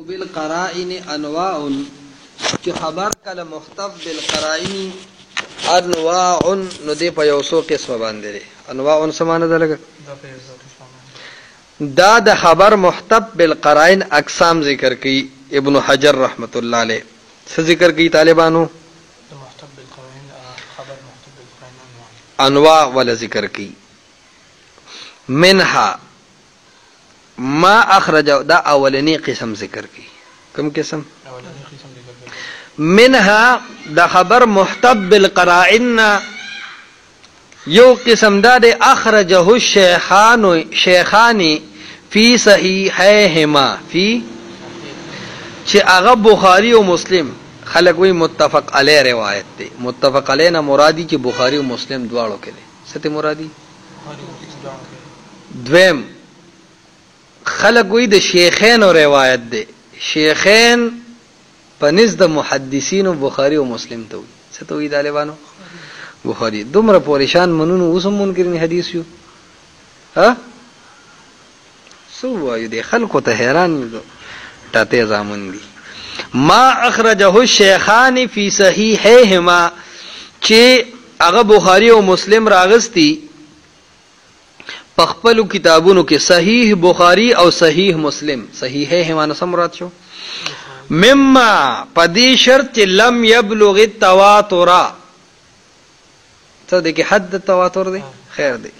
بالقرائن انواع چې خبر کله مختف بالقرائن انواع نو دی په یو څو قسمه باندې لري. انواع سمانه ده لګ دا د خبر محتف بالقرائن اقسام ذکر کی ابن حجر رحمت الله علیه څه ذکر کی طالبانو محتف بالقرائن خبر محتف بالقرائن انواع ولا ذکر کی منها ما اخرج دا اولنی قسم ذکر کی کم قسم اولنی قسم ذکر کی منها دا خبر محتف بالقرائن یو قسم دا دے اخرجه الشیخان فی صحیحیهما فی چه اغا بخاری و مسلم خلق وی متفق علیہ روایت دے. متفق علیہ نا مرادی چه بخاری و مسلم دوارو کے دے ست مرادی دویم خلق وی د شیخین و روایت دے. شیخین پنز د محدثین و بخاری و مسلم تو ست وی طالبانو بخاری دومره پریشان منونو اوسم منکرین حدیث یو ها سو وایو دی خلکو ته حیران دي ټاته زامن دي. ما اخرجه الشیخان فی صحیحیهما چې هغه بخاری او مسلم راغستی په خپل کتابونو کې صحیح بخاری او صحیح مسلم صحیحیهما نو سمرات شو مما پدی شرط لم یبلغ التواتر ته د کې حد تواتر دی خیر دی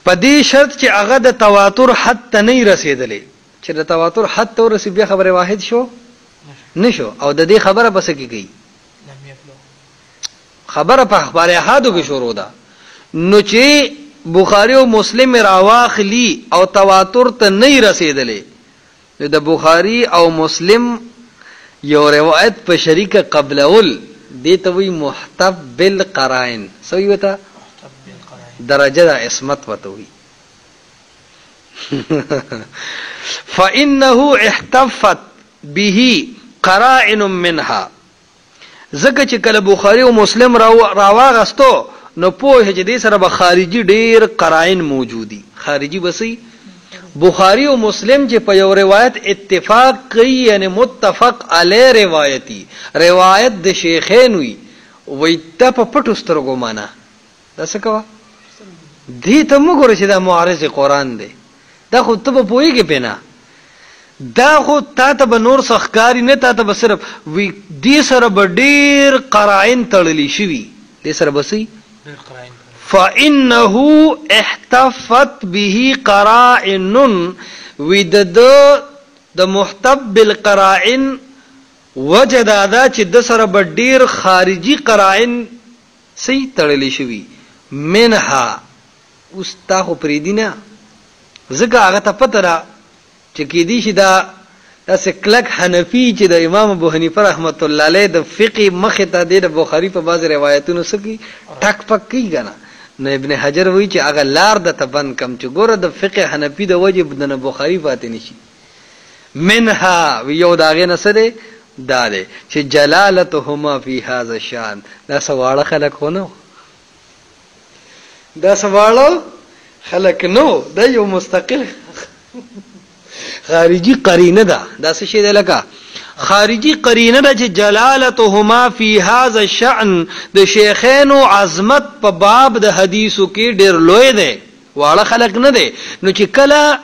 پدې شرط چې هغه د تواتر حد ته نه رسیدلې چې د تواتر حد ته ورسې بیا خبره واحد شو نشو او د دې خبره بس کېږي خبره په اخبار احادو کې شروع ده نو چې بخاری او مسلم راواخلی او تواتر ته نه رسیدلې د بخاری او مسلم یو روایت په شریکه قبل اول دیتا وی محتف بالقرائن سوی وتا درجه دا اسمت وتا وی فإنه احتفت به قرائن منها زکه چې کله بخاری او مسلم راواغستو نو په دې سره به خارجي ډیر قرائن موجودي. خارجي بسې بخاری او مسلم چې په یو روایت اتفاق کوي یعنی متفق علی روایتی روایت د شیخین وی ته په پټو سترګو معنا دا څه کوه دې ته موږ ورته دا معارض قرآن دی دا خو ته په پوهیږي پینا دا خو تا ته به نور سخکاری نه تا ته به صرف وی دې سره به ډیر قرائن تړلی شوي دې سره بسې فإنه احتفت به قرائن ودد د محتف بالقرائن وجد ادا چې د سره بډیر خارجي قرائن سي تړلې شوی منها واستاخو پریدینا زګه هغه ته پته را چې کې دي شي دا سکلک حنفي چې د امام ابو حنیفه رحمت الله علیه د فقه مخه ته د بخاری په بعض روایتونو سکی ټک پک کی غنا نو ابن حجر وی چې هغه لار د تبن کم چې ګوره د فقه حنفي د وجب د بخاری فاتې نشي منها یو داغه نسره داله چې جلالتهما فی هذا الشان دا سواله خلق هونو دا سواله خلق نو دا یو مستقل خارجي قرینه ده دا څه شی ده لکه خارجي قرینه ده چې جلالتهما فی هذا الشأن د شیخین او عظمت په باب د حدیثو کې ډیر لوی ده واړه خلق نه ده نو چې کله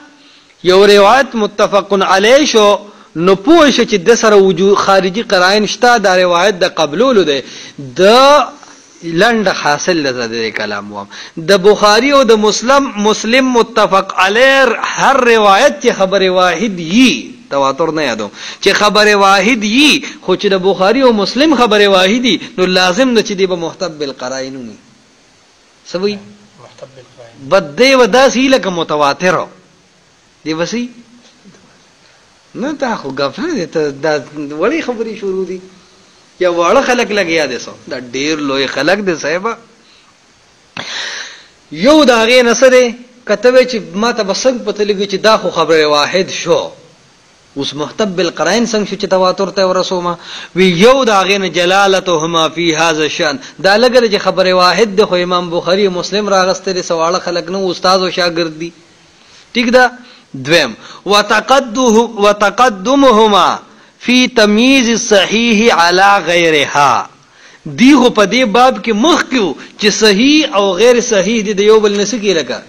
یو روایت متفق علیه شو نو پوه شي چې د سره وجود خارجي قرائن شته دا روایت د قبولولو ده د لند حاصل لته د کلام وام د بخاری او د مسلم متفق علیه هر روایت چې خبر واحد یي تواتر نه یادو چې خبر واحد یي خو چې د بخاری او مسلم خبر واحدی نو لازم نه چې دی به محتف بالقرائن ني سوي محتف بالقرائن بده وداسي لکه متواتر دی وسی نه تا خو غفله ته دا وړي خبري شروع دي یا واړه خلک لګیا دي سو دا ډیر لوی خلک دي صاحب یو دا غي نسره کتبه چې ما ته بسنګ پته لګي چې دا خو خبره واحد شو اوس محتف بالقرائن څنګه چې تواتر ته ورسومه وی یو دا غي نه جلالتهما فی هذا الشان دا لګره چې خبره واحد د خو امام بخاری مسلم راغسته دي سواله خلک نو استاد او شاګرد دي ٹھیک ده دویم وتقدمهما فی تمییز الصحیح علی غیرها. دی خو په دې باب کې مخ کیو چې صحیح او غیر صحیح دي د یو بل نه سکی لکه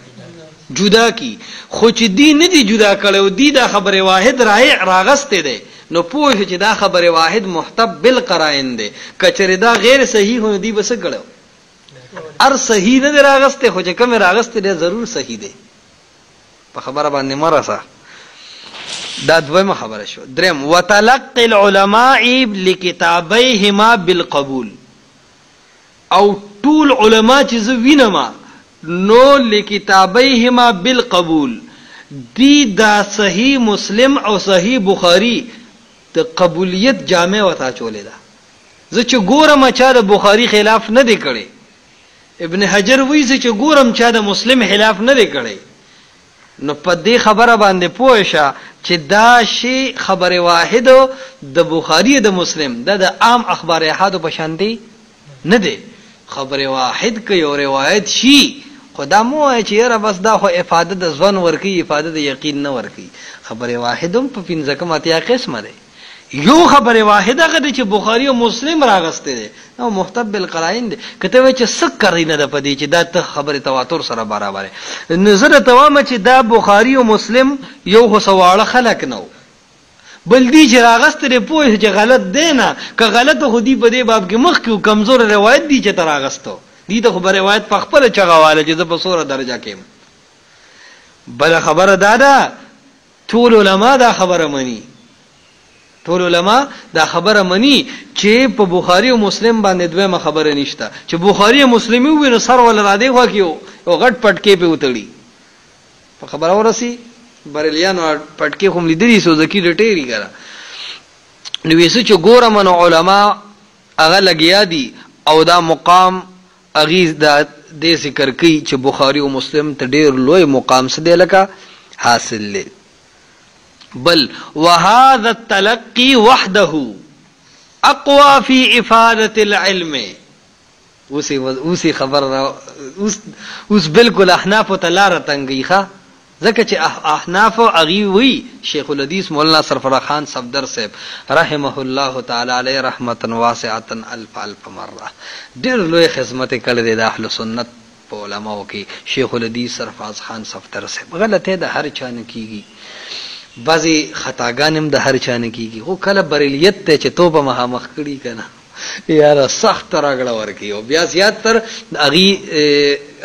جدا کی، خو چې دی نه دی جدا کړو، دی دا خبره واحد راغسته ده، نو پوه چې دا خبره واحد محتب بالقرائن ده. کچره دا غیر صحیح هو دی بس کړو، ار صحیح نه راغسته، خو چې کوم راغسته ده ضرور صحیح ده. په خبره باندې مرسه. دا دویمه خبره شو. دریم وتلقي العلماء لكتابيهما بالقبول. او ټول علما چې زه وینم نو لکتابیهما بالقبول، دی دا صحیح مسلم او صحیح بخاری د قبولیت جامع وتا چولې ده. زه چې ګورم چا د بخاری خلاف نه دی کړی، ابن حجر وایي چې ګورم چا د مسلم خلاف نه دی کړی، نو په دې خبره باندې پوه شه چې دا شی خبره واحد د بخاری د مسلم د عام اخبار احاد په شان دی نه دی. خبره واحد کې یو روایت شي خدا مو چې یاره بس دا خو افاده د ځوان ورکی، افاده د یقین نه ورکی. خبره واحدم په پنځه کوم اتیا قسمه ده. یو خبره واحده غدي چې بخاری او مسلم راغسته دي نو محتب بالقرائن دي. کته و چې سکر نه ده پدې چې دا ته خبره تواتر سره برابر نظر توامه چې دا بخاری او مسلم یو خو سواړه خلق نو، بل دی چې راغسته لري پوه چې غلط دی نه، که غلط خو دی په دې باب کې مخ کې کمزور روایت دی چې تراغستو دی ته خو روایت په خپل چغواله چې په سوره درجه کې. بل خبره دا ټول علما دا خبره مني، ټول علما دا خبره مني چې په بخاری او مسلم باندې دویمه خبره نشته چې بخاری او مسلم وي نو سر ول را دی خو کیو او غټ پټکې په وتړي. په خبره ورسي بریلیان پټکې کوم لیدلی سو ځکه لټېری کړه نو ویسو چې ګورم نو علما هغه لګیا دي او دا مقام اغیز دا دې ذکر کوي چې بخاری او مسلم ته ډېر لوی مقام سده لکه حاصل لې. بل وهذا التلقي وحده اقوى في افاده العلم. اوسې خبر اوس بالکل احناف تلار تنګي ښه، ځکه چې احناف اغي وی شیخ الحدیث مولانا سرفراز خان صفدر صاحب رحمه الله تعالی علیه رحمتا واسعه الف الف مره ډېر لوی خدمت کړی د اهل سنت په علماو کې. شیخ الحدیث سرفراز خان صفدر صاحب غلطه د هر چا نه کیږي، بعضی خطاګانم د هر چا نه کیږي، خو کله بریلیت ته چې توبه مخامخ کړي کنه یاره سخت راغړه ورکی او بیا زیات تر اغي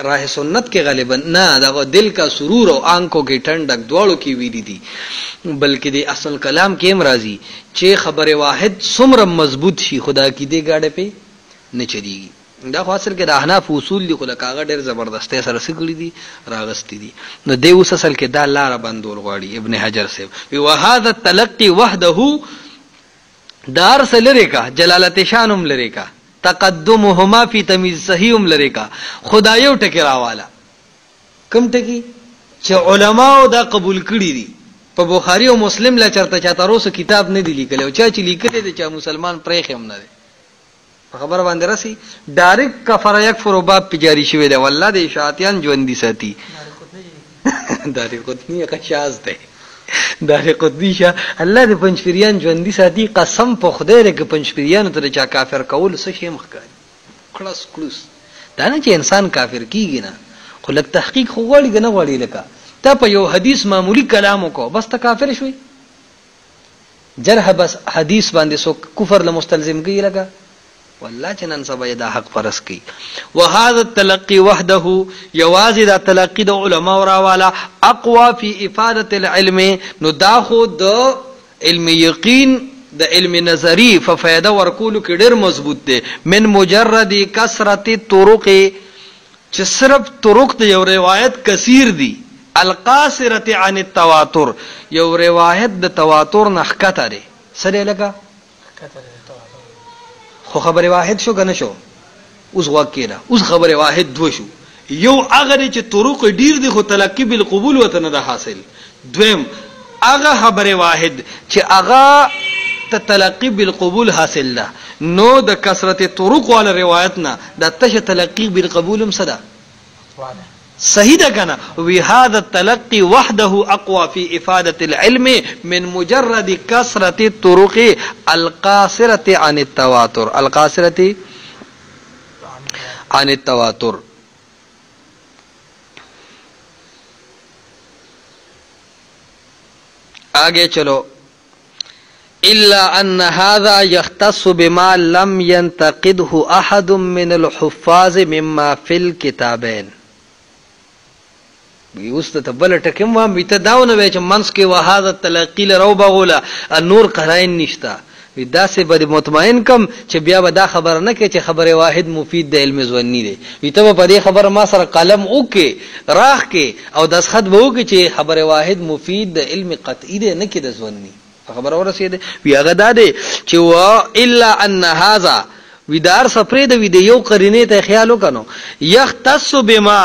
راه سنت کې غالبا نه دا دل کا سرور او آنکھوں کې ټنډک دواړو کې ویلي دي، بلکې د اصل کلام کې امراضي چې خبره واحد څومره مضبوط شي خدا کی دې گاډه په نه چلیږي. دا خو اصل کې د احناف اصول دي، خو د کاغه ډېر زبردسته سره سګړي دي راغستې دي. نو دی اوس اصل کې دا لار بندول غواړي ابن حجر صاحب وی هذا التلقي وحده دار سلری کا جلالت شانم لری کا تقدمهما فی تمیز صحیحم لری کا. خدایو ټکی راواله کم ټکی چې علماو دا قبول کړی دي په بخاری او مسلم لا چرته چاته روسه کتاب نه دی لیکل او چا چې لیکل دي چې مسلمان پرې خیم نه دي. خبر باندې راسي ډایرک کفر یکفر باب پجاری شوی دی والله د اشاعتیان ژوند دي ساتي داري قطنی قشاز ده داري قطنی شه الله د پنځپریان ژوند دي ساتي. قسم په خدای رګ پنځپریان ته چا کافر کول څه شي مخکاري خلاص کلوس دا نه چې انسان کافر کیږي نه، خو لک تحقیق خو غواړي نه غواړي لکه تا په یو حدیث معمولی کلام کو بس ته کافر شوی. جرح بس حدیث باندې سو کفر له مستلزم کیږي لکه والله چې نن سبا دا حق فرض کی. وهذا التلقي وحده یوازې دا تلقي د علما راواله اقوا فی افاده العلم، نو دا خو د علم یقین د علم نظری ففایده ورکول کې ډېر مضبوط دی. من مجرد کثرت طرق چې صرف طرق د یو روایت کثیر دي القاصره عن التواتر، یو روایت د تواتر نه ښکته دی سره لګه خو خبره واحد شو کنه شو اوس واکینا اوس خبره واحد دو شو. یو هغه چې طرق ډیر دي خو تلقی بالقبول وته نه حاصل. دویم هغه خبره واحد چې هغه تلقی بالقبول حاصل ده، نو د کثرت طرق ولا روایت نه د تشه تلقی بالقبول هم صدا صحیح ده کنه وی هذا التلقي وحده اقوى في افاده العلم من مجرد كثره الطرق القاصره عن التواتر القاصره عن التواتر. آگے چلو الا ان هذا يختص بما لم ينتقده احد من الحفاظ مما في الكتابين. اوس ته بل ټکم وام بیت داونه وای چې منس کې وهذا التلقي لرو بغولا النور قرائن نشتا وی دا سه بد مطمئن کم چې بیا به دا خبر نه کې چې خبره واحد مفید د علم ظنی دی وی ته په دې خبر ما سره قلم اوکې راخ کې او دسخط به وکې چې خبره واحد مفید د علم قطعی دی نه کې د ظنی خبر ورسېده وی هغه دا دی چې وا الا ان هذا ودار سفرې د وی د یو قرینه ته خیال وکنو یختص بما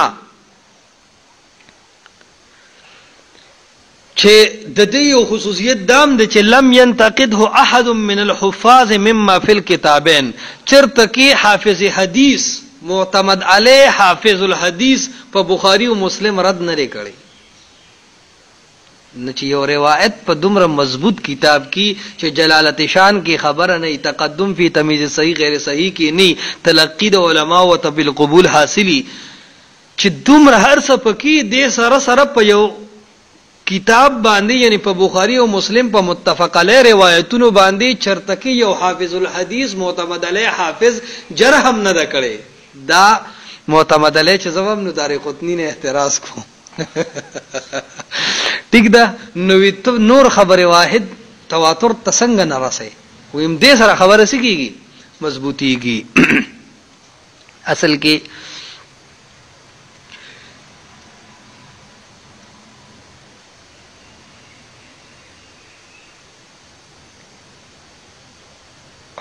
چې د دې یو خصوصیت دام د چې لم ينتقده احد من الحفاظ مما في الكتابين چرته کې حافظ حدیث معتمد علیه حافظ الحدیث په بخاری او مسلم رد نه کړي نه چې یو روایت په دومره مضبوط کتاب کې چې جلالت شان کې خبره نه تقدم فی تمیز صحیح غیر صحیح کې نه تلقی د علما او تبل قبول حاصلی چې دومره هر څه پکې د سره سره په یو کتاب باندې یعنی په بخاری او مسلم په متفق علیه روایتونو باندې چرته کې یو حافظ الحدیث معتمد علیه حافظ جرح هم نه کړي دا معتمد علیه چې زوم نو طارق قطنی نه اعتراض کو ٹھیک ده نو نور خبر واحد تواتر تسنگ نه راسي ويم دې سره خبره سکیږي مضبوطیږي اصل کې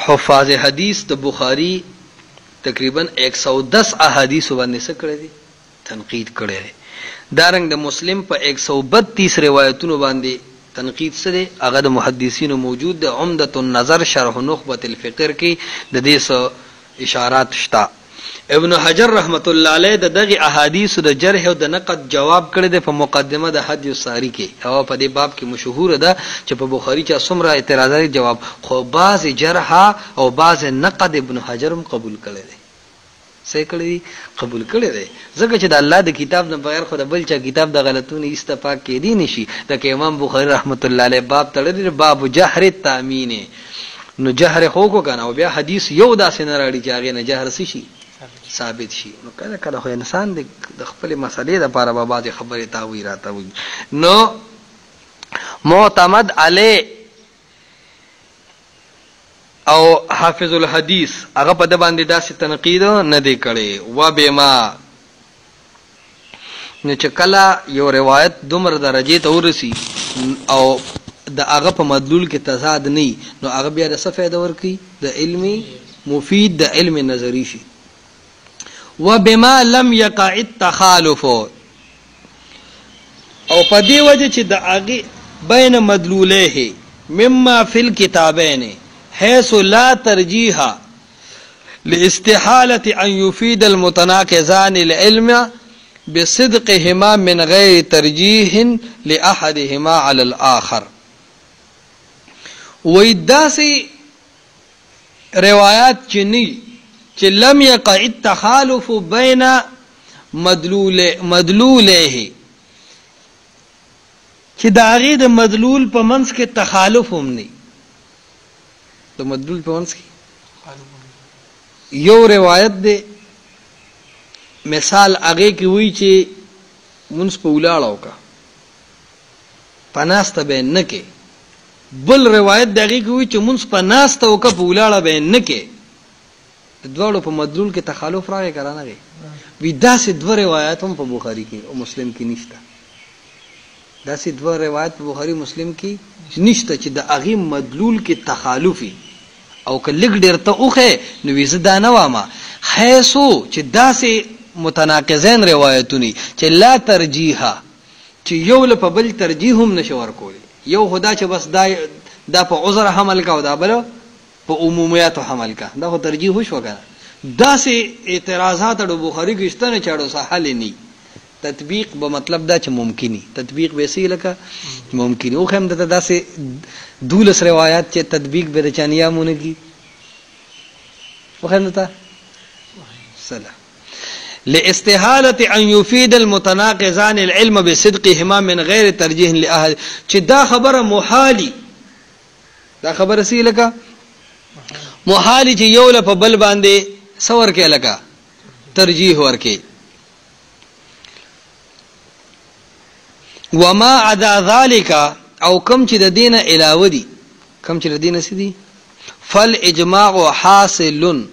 حفاظ حدیث د بخاری تقریبا 110 احادیث باندې څه کړی دي تنقید کړی دی دارنګ د مسلم په 132 روایتونو باندې تنقید سره هغه د محدثینو موجود د عمدة النظر شرح نخبه الفقر کې د دې سو اشارات شته ابن حجر رحمت الله علیه دغه احادیث د جرح او د نقد جواب کړی دی په مقدمه د حدیث الساری کې او په دې باب کې مشهور ده چې په بخاری چا څومره اعتراضات جواب خو بعض جرح او بعض نقد ابن حجر هم قبول کړی دی صحیح کړی قبول کړی دی ځکه چې د الله د کتاب نه بغیر خو د بل چا کتاب د غلطونو استفاق کې دی نشي د امام بخاری رحمت الله علیه باب تړلی باب جهر التامین نو جهر خو کو کنه او بیا حدیث یو داسې نه راړي چې هغه نه جهر شي ثابت شي نو کله کله خو انسان د خپل مسلې د لپاره به بعض خبرې تاوی راته نو معتمد علی او حافظ الحدیث هغه په د باندې داسې تنقید نه دی کړی و بما نو چې کله یو روایت دومره درجه ته ورسی او د هغه په مدلول کې تضاد نه نو هغه بیا د څه فائدہ ورکي د علمي مفید د علم نظری شي وبما لم يقع التخالف او په دې وجه چې د هغه بین مدلوله مما في الكتابين حيث لا ترجيح لاستحالة أن يفيد المتناقضان العلم بصدقهما من غير ترجيح لأحدهما على الآخر وإداسي روايات چنی چې لم يقع التخالف بين مدلوله چې دا غي د مدلول په منځ کې تخالف هم نه د مدلول په منځ کې یو روایت دی مثال هغه کې وی چې منځ په ولاړو کا پناسته به نه کې بل روایت دغه کې وی چې منځ په ناسته او کا په ولاړه به نه کې دوړو په مدلول کې تخالف راغی کرانه وی وی داسې دوه روایت هم په بخاری کې او مسلم کې نشته داسې دوه روایت په بخاری مسلم کې نشته چې د هغه مدلول کې تخالفي او کله ډیر ته اوخه نو وی زدا نه وامه حیثو چې داسې متناقضین روایتونه چې لا ترجیحا چې یو له په بل ترجیح هم نشور کولی یو خدا چې بس دا په عذر حمل کا او دا بل په عمومیت حمل کا دا خو ترجیح وشو کنه داسې اعتراضات د بخاری کې شته نه چاړو سهل نه تطبیق به مطلب دا چې ممکنی تطبیق به سي لکه ممکنی او هم دته داسې دولس روایت چې تطبیق به رچانیا مونږی وخم دته سلام لاستحاله ان يفيد المتناقضان العلم بصدقهما من غير ترجيح لاحد چې دا خبره محالي دا خبره سي لکه محالي چې یو له په بل باندې سور کې لکه ترجیح ورکې وما عدا ذلك او کم چې د دینه علاوه دي کم چې د دینه سدي فالاجماع حاصل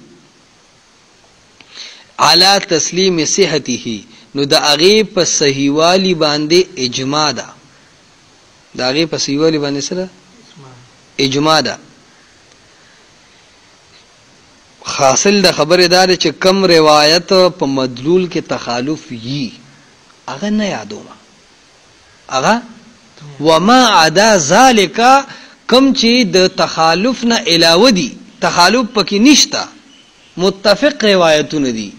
على تسلیم صحته نو د هغه په صحیحوالي باندې اجماع ده د هغه په صحیحوالي باندې سره اجماع ده حاصل د خبردار چې کم روایت په مدلول کې تخالف یي هغه نه یادوما هغه وما عدا ذالک کم چې د تخالف نه علاوه دي تخالف پکې نشتا متفق روایتونه دي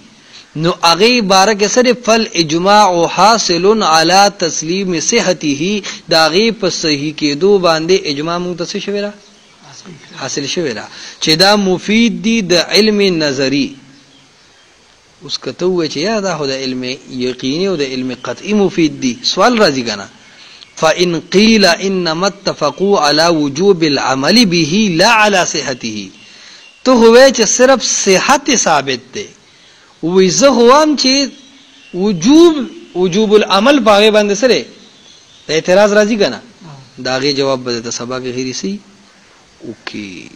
نو هغه بارک سره فل اجماع حاصل على تسلیم صحته دا غي په صحیح کېدو باندې اجماع متصل شوی را حاصل شوی را چې دا مفید دي د علم نظری اوس کته و چې یا دا هو د علم یقیني او د علم قطعي مفید دي سوال راځي کنه فان قيل انما اتفقوا على وجوب العمل به لا على صحته تو هو چې صرف صحت ثابت ده وې زه هوام چې وجوب العمل باغې باندې سره اعتراض راځي کنه داغه جواب به د سبا کې هري سي اوکي